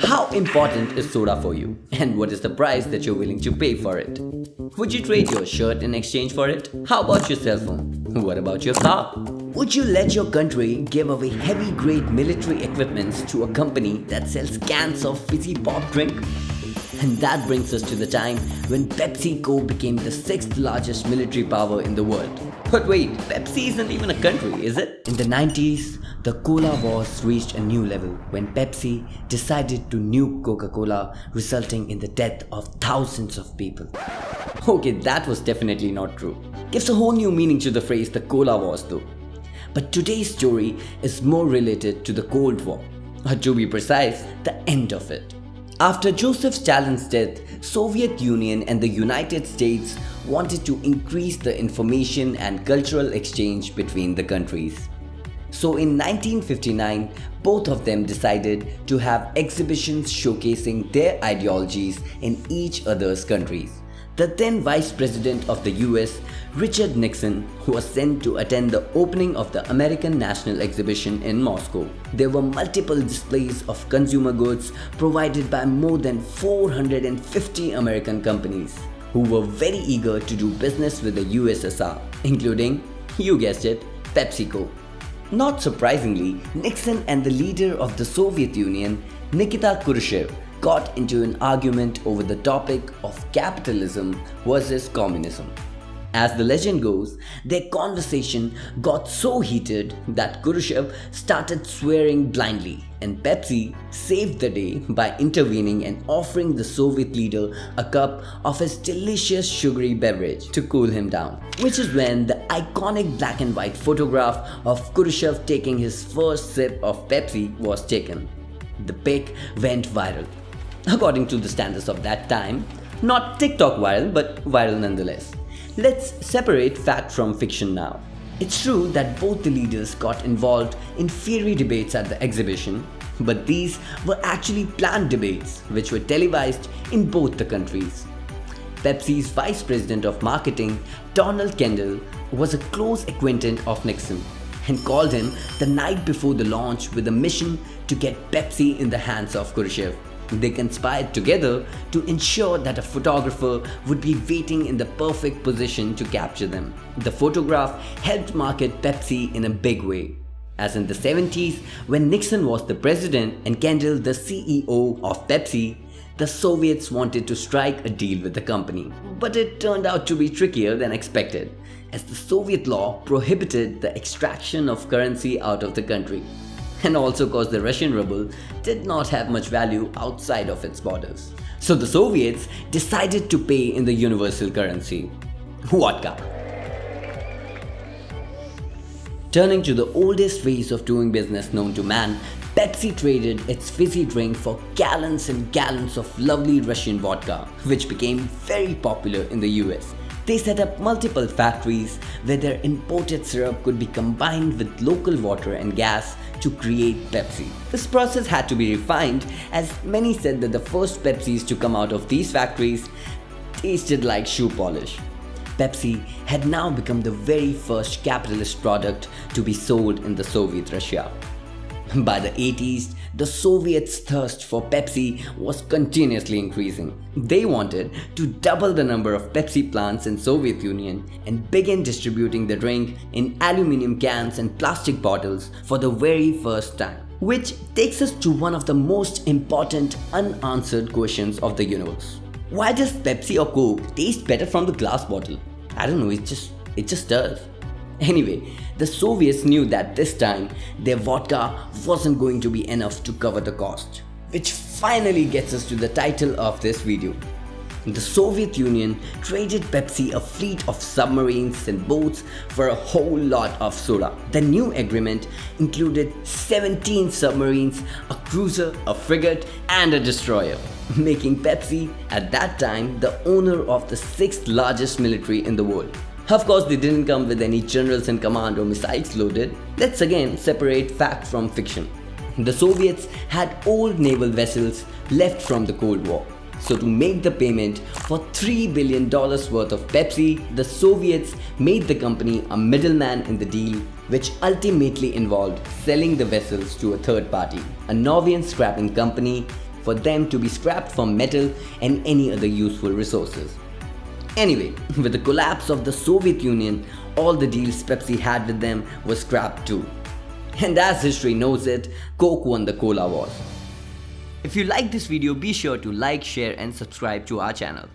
How important is soda for you? And what is the price that you're willing to pay for it? Would you trade your shirt in exchange for it? How about your cell phone? What about your car? Would you let your country give away heavy-grade military equipments to a company that sells cans of fizzy pop drink? And that brings us to the time when Pepsico became the 6th largest military power in the world. But wait, Pepsi isn't even a country, is it? In the 90s, the cola wars reached a new level when Pepsi decided to nuke Coca-Cola, resulting in the death of thousands of people. Okay, that was definitely not true. Gives a whole new meaning to the phrase the cola wars though. But today's story is more related to the Cold War, or to be precise, the end of it. After Joseph Stalin's death, Soviet Union and the United States wanted to increase the information and cultural exchange between the countries. So in 1959, both of them decided to have exhibitions showcasing their ideologies in each other's countries. The then Vice President of the US, Richard Nixon, was sent to attend the opening of the American National Exhibition in Moscow. There were multiple displays of consumer goods provided by more than 450 American companies who were very eager to do business with the USSR, including, you guessed it, Pepsico. Not surprisingly, Nixon and the leader of the Soviet Union, Nikita Khrushchev, got into an argument over the topic of capitalism versus communism. As the legend goes, their conversation got so heated that Khrushchev started swearing blindly, and Pepsi saved the day by intervening and offering the Soviet leader a cup of his delicious sugary beverage to cool him down. Which is when the iconic black and white photograph of Khrushchev taking his first sip of Pepsi was taken. The pic went viral. According to the standards of that time, not TikTok viral, but viral nonetheless. Let's separate fact from fiction now. It's true that both the leaders got involved in fiery debates at the exhibition, but these were actually planned debates which were televised in both the countries. Pepsi's Vice President of Marketing, Donald Kendall, was a close acquaintance of Nixon and called him the night before the launch with a mission to get Pepsi in the hands of Khrushchev. They conspired together to ensure that a photographer would be waiting in the perfect position to capture them. The photograph helped market Pepsi in a big way, as in the 70s when Nixon was the president and Kendall the CEO of Pepsi. The Soviets wanted to strike a deal with the company, but it turned out to be trickier than expected, as the Soviet law prohibited the extraction of currency out of the country, and also because the Russian ruble did not have much value outside of its borders. So the Soviets decided to pay in the universal currency, vodka. Turning to the oldest ways of doing business known to man, Pepsi traded its fizzy drink for gallons and gallons of lovely Russian vodka, which became very popular in the US. They set up multiple factories where their imported syrup could be combined with local water and gas to create Pepsi. This process had to be refined, as many said that the first Pepsis to come out of these factories tasted like shoe polish. Pepsi had now become the very first capitalist product to be sold in the Soviet Russia. By the 80s, the Soviets' thirst for Pepsi was continuously increasing. They wanted to double the number of Pepsi plants in Soviet Union and begin distributing the drink in aluminum cans and plastic bottles for the very first time. Which takes us to one of the most important unanswered questions of the universe. Why does Pepsi or Coke taste better from the glass bottle? I don't know, it just does. Anyway, the Soviets knew that this time their vodka wasn't going to be enough to cover the cost. Which finally gets us to the title of this video. The Soviet Union traded Pepsi a fleet of submarines and boats for a whole lot of soda. The new agreement included 17 submarines, a cruiser, a frigate, and a destroyer, making Pepsi at that time the owner of the 6th largest military in the world. Of course, they didn't come with any generals in command or missiles loaded. Let's again separate fact from fiction. The Soviets had old naval vessels left from the Cold War. So to make the payment for $3 billion worth of Pepsi, the Soviets made the company a middleman in the deal, which ultimately involved selling the vessels to a third party, a Norwegian scrapping company, for them to be scrapped for metal and any other useful resources. Anyway, with the collapse of the Soviet Union, all the deals Pepsi had with them were scrapped too. And as history knows it, Coke won the Cola Wars. If you like this video, be sure to like, share and subscribe to our channel.